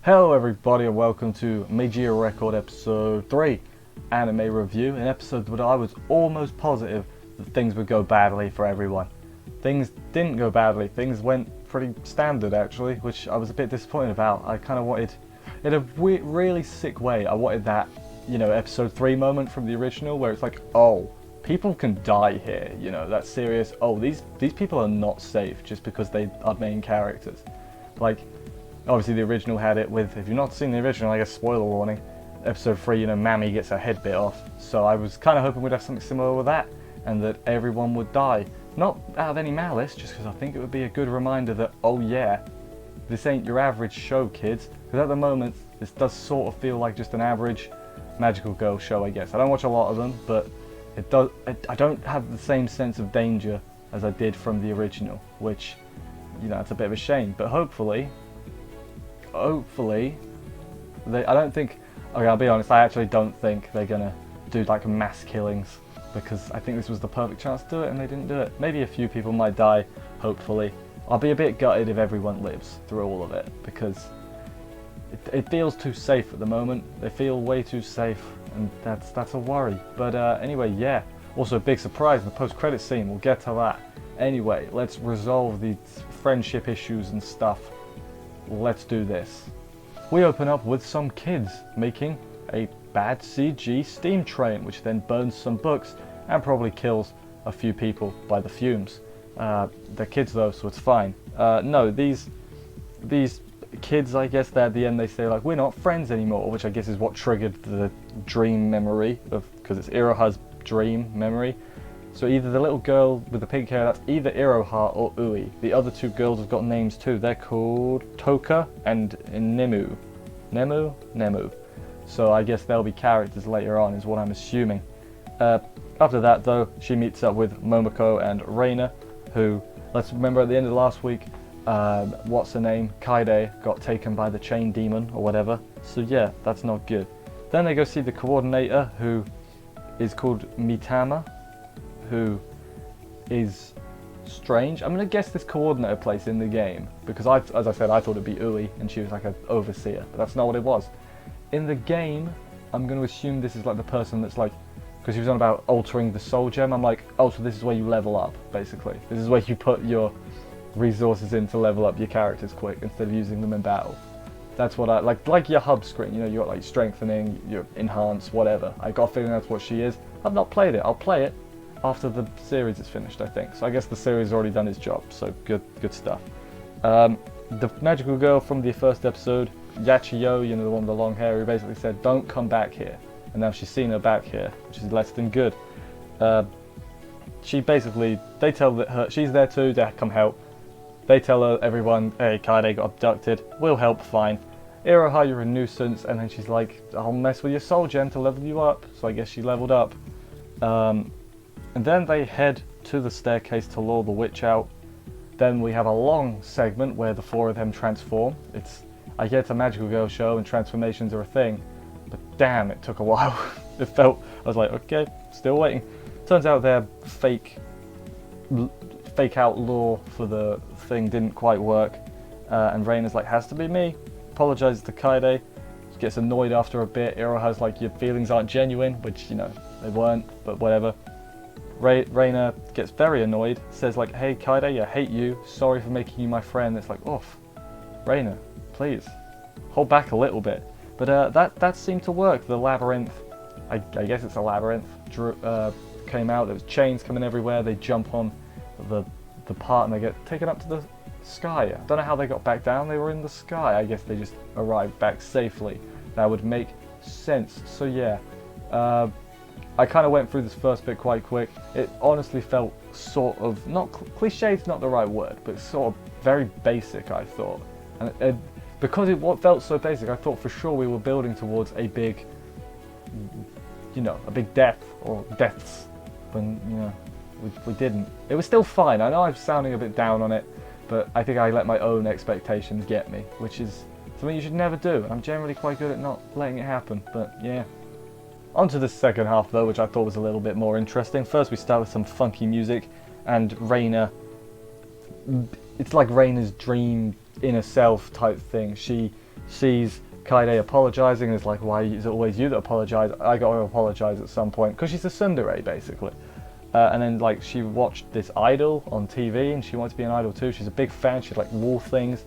Hello everybody and welcome to Magia Record episode 3 anime review, an episode where I was almost positive that things would go badly for everyone. Things didn't go badly, things went pretty standard actually, which I was a bit disappointed about. I kind of wanted, in a really sick way, I wanted that, episode 3 moment from the original where it's like, oh, people can die here, that's serious. Oh, these people are not safe just because they are main characters. Like, obviously the original had it with, if you've not seen the original, I guess spoiler warning, episode 3, Mami gets her head bit off. So I was kind of hoping we'd have something similar with that, and that everyone would die. Not out of any malice, just because I think it would be a good reminder that, oh yeah, this ain't your average show, kids. Because at the moment, this does sort of feel like just an average magical girl show, I guess. I don't watch a lot of them, but it does. I don't have the same sense of danger as I did from the original, which, it's a bit of a shame. But hopefully, I don't think, okay, I'll be honest, I actually don't think they're gonna do like mass killings, because I think this was the perfect chance to do it and they didn't do it. Maybe a few people might die, hopefully. I'll be a bit gutted if everyone lives through all of it, because it feels too safe at the moment. They feel way too safe, and that's a worry. But anyway, yeah. Also, big surprise in the post-credit scene, we'll get to that. Anyway, let's resolve these friendship issues and stuff. Let's do this. We open up with some kids making a bad CG steam train, which then burns some books and probably kills a few people by the fumes. They're kids though, so it's fine. No, these kids, I guess, at the end they say like, we're not friends anymore, which I guess is what triggered the dream memory of, because it's Iroha's dream memory. So either the little girl with the pink hair, that's either Iroha or Ui. The other two girls have got names too. They're called Toka and Nemu. Nemu. So I guess they'll be characters later on, is what I'm assuming. After that though, she meets up with Momoko and Reina, who, let's remember at the end of last week, what's her name? Kaide got taken by the chain demon or whatever. So yeah, that's not good. Then they go see the coordinator, who is called Mitama, who is strange. I'm gonna guess this coordinator place in the game, because as I said, I thought it'd be Ui and she was like an overseer, but that's not what it was. In the game, I'm gonna assume this is like the person that's like, because he was on about altering the soul gem, I'm like, oh, so this is where you level up, basically. This is where you put your resources in to level up your characters quick instead of using them in battle. That's what I like your hub screen, you got like strengthening, your enhance, whatever. I got a feeling that's what she is. I've not played it, I'll play it after the series is finished, I think. So I guess the series has already done its job, so good stuff. The magical girl from the first episode, Yachiyo, the one with the long hair, who basically said, don't come back here. And now she's seen her back here, which is less than good. She basically, they tell her, she's there too, to come help. They tell her, everyone, hey, Kaide got abducted, we'll help, fine. Iroha, you're a nuisance, and then she's like, I'll mess with your soul gem to level you up. So I guess she leveled up. And then they head to the staircase to lure the witch out. Then we have a long segment where the four of them transform. I get it's a magical girl show and transformations are a thing, but damn, it took a while. I was like, okay, still waiting. Turns out their fake out lure for the thing didn't quite work. And Reina's like, has to be me. Apologizes to Kaide. She gets annoyed after a bit. Iroha's like, your feelings aren't genuine, which, they weren't, but whatever. Reina gets very annoyed, says like, hey Kaide, I hate you, sorry for making you my friend. It's like, oof, Reina, please, hold back a little bit. But that seemed to work. The labyrinth, I guess it's a labyrinth, came out, there was chains coming everywhere, they jump on the part and they get taken up to the sky. I don't know how they got back down, they were in the sky. I guess they just arrived back safely. That would make sense. So yeah, I kind of went through this first bit quite quick. It honestly felt sort of, not cliche is not the right word, but sort of very basic, I thought. And because it felt so basic, I thought for sure we were building towards a big, a big death or deaths, when, we didn't. It was still fine. I know I'm sounding a bit down on it, but I think I let my own expectations get me, which is something you should never do. I'm generally quite good at not letting it happen, but yeah. On to the second half though, which I thought was a little bit more interesting. First we start with some funky music, and Reina, it's like Reina's dream inner self type thing. She sees Kaede apologizing and is like, why is it always you that apologize? I got to apologize at some point, because she's a tsundere basically. And then like she watched this idol on TV and she wanted to be an idol too. She's a big fan, she like wore things.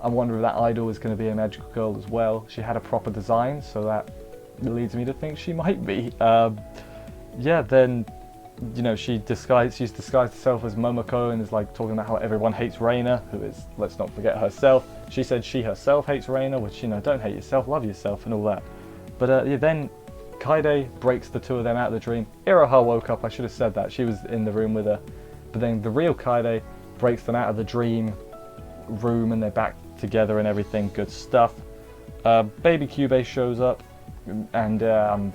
I wonder if that idol is going to be a magical girl as well. She had a proper design, so that leads me to think she might be. Yeah, then, you know, she's disguised herself as Momoko and is like talking about how everyone hates Reina, who is, let's not forget, herself. She said she herself hates Reina, which, you know, don't hate yourself, love yourself and all that. But yeah, then Kaede breaks the two of them out of the dream. Iroha woke up, I should have said that, she was in the room with her. But then the real Kaede breaks them out of the dream room and they're back together and everything, good stuff. Baby Kyubey shows up and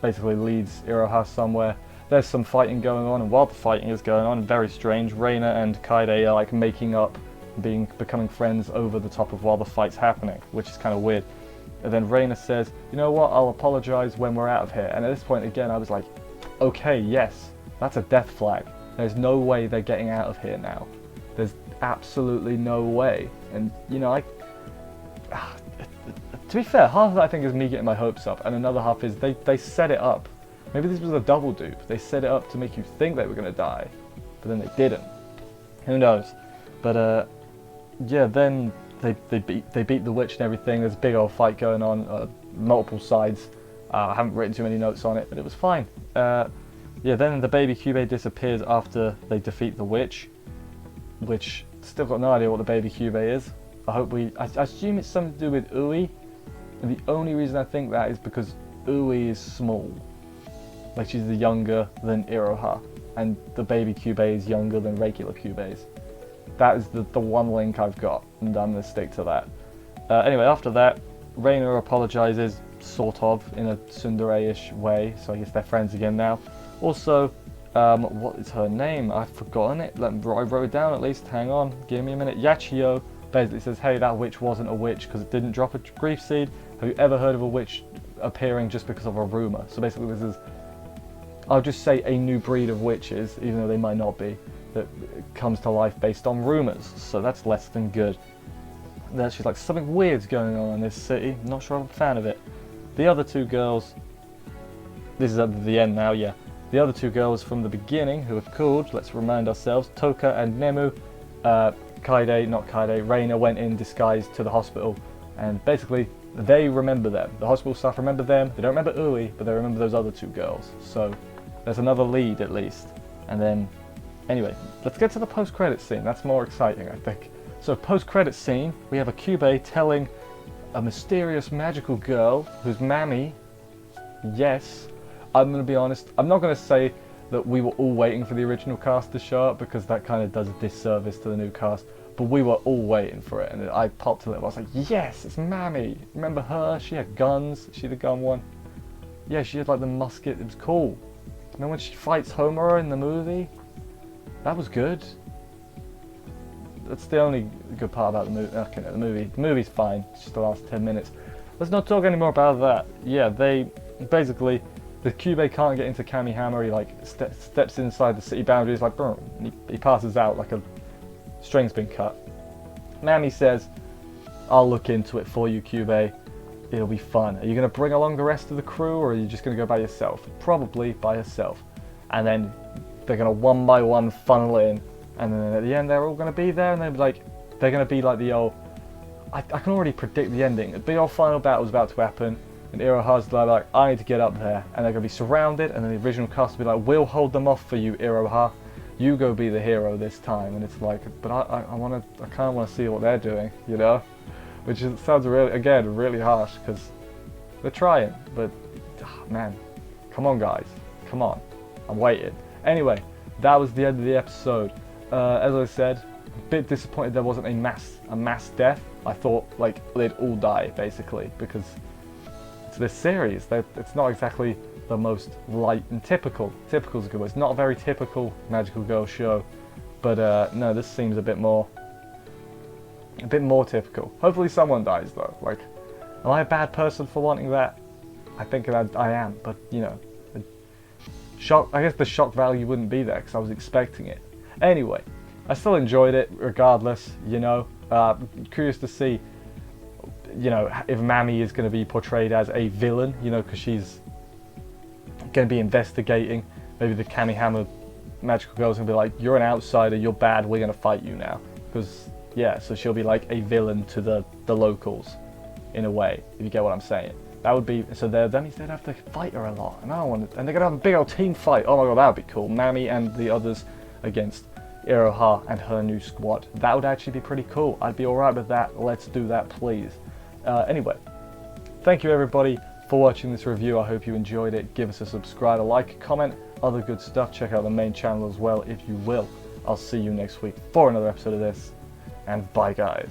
basically leads Iroha somewhere. There's some fighting going on, and while the fighting is going on, very strange, Reina and Kaede are like making up, becoming friends over the top of while the fight's happening, which is kind of weird. And then Reina says, you know what, I'll apologize when we're out of here. And at this point again I was like, okay, yes, that's a death flag. There's no way they're getting out of here now. There's absolutely no way. And you know, to be fair, half of that I think is me getting my hopes up, and another half is they set it up. Maybe this was a double dupe. They set it up to make you think they were going to die, but then they didn't. Who knows? But yeah, then they beat the witch and everything. There's a big old fight going on, multiple sides. I haven't written too many notes on it, but it was fine. Yeah, then the baby Kyubey disappears after they defeat the witch, which still got no idea what the baby Kyubey is. I assume it's something to do with Ui, and the only reason I think that is because Ui is small. Like, she's younger than Iroha, and the baby Kyubey is younger than regular Kyubeys. That is the one link I've got, and I'm going to stick to that. Anyway, after that, Reina apologizes, sort of, in a tsundere-ish way, so I guess they're friends again now. Also, what is her name? I've forgotten it. I wrote it down at least, hang on, give me a minute. Yachiyo basically says, hey, that witch wasn't a witch because it didn't drop a grief seed. Have you ever heard of a witch appearing just because of a rumor? So basically this is, I'll just say, a new breed of witches, even though they might not be, that comes to life based on rumors. So that's less than good. Then she's like, something weird's going on in this city. Not sure I'm a fan of it. The other two girls, this is at the end now, yeah. The other two girls from the beginning, who are called, let's remind ourselves, Toka and Nemu. Reina went in disguise to the hospital, and basically they remember them. The hospital staff remember them. They don't remember Ui, but they remember those other two girls. So there's another lead at least. And then, anyway, let's get to the post-credit scene. That's more exciting, I think. So post-credit scene, we have a Kyubey telling a mysterious magical girl who's Mami. Yes, I'm going to be honest, I'm not going to say that we were all waiting for the original cast to show up, because that kind of does a disservice to the new cast, but we were all waiting for it, and I popped a little, I was like, yes, it's Mami. Remember her? She had guns. Is she the gun one? Yeah, she had like the musket. It was cool. And then when she fights Homura in the movie, that was good. That's the only good part about the movie. Okay, no, the movie's fine. It's just the last 10 minutes. Let's not talk anymore about that. Yeah, they basically, the Kyubey can't get into Kamihama. He like steps inside the city boundaries, like boom, and he passes out like a string's been cut. Mami says, I'll look into it for you, Kyubey. It'll be fun. Are you going to bring along the rest of the crew, or are you just going to go by yourself? Probably by yourself. And then they're going to one by one funnel in, and then at the end they're all going to be there, and they're going to be like the old, I can already predict the ending. The big old final battle's about to happen, and Iroha's like, I need to get up there, and they're going to be surrounded, and then the original cast will be like, we'll hold them off for you, Iroha. You go be the hero this time. And it's like, but I kind of want to see what they're doing, you know? Which sounds really harsh, because they're trying, but man, come on guys, come on, I'm waiting. Anyway, that was the end of the episode. As I said, a bit disappointed there wasn't a mass death. I thought like they'd all die basically, because it's this series. It's not exactly the most light and typical. Typical's a good word. It's not a very typical magical girl show, but no, this seems a bit more typical. Hopefully someone dies though. Like, am I a bad person for wanting that? I think I am, but you know, I guess the shock value wouldn't be there because I was expecting it. Anyway, I still enjoyed it regardless, you know. Curious to see you know, if Mami is going to be portrayed as a villain, you know, because she's going to be investigating. Maybe the Kamihama magical girl's going to be like, you're an outsider, you're bad, we're going to fight you now. Because, yeah, so she'll be like a villain to the locals, in a way, if you get what I'm saying. That would be, so that means they'd have to fight her a lot, and I don't want to, and they're going to have a big old team fight. Oh my god, that would be cool. Mami and the others against Iroha and her new squad. That would actually be pretty cool. I'd be alright with that. Let's do that, please. Anyway, thank you everybody for watching this review. I hope you enjoyed it. Give us a subscribe, a like, a comment, other good stuff. Check out the main channel as well if you will. I'll see you next week for another episode of this, and bye guys.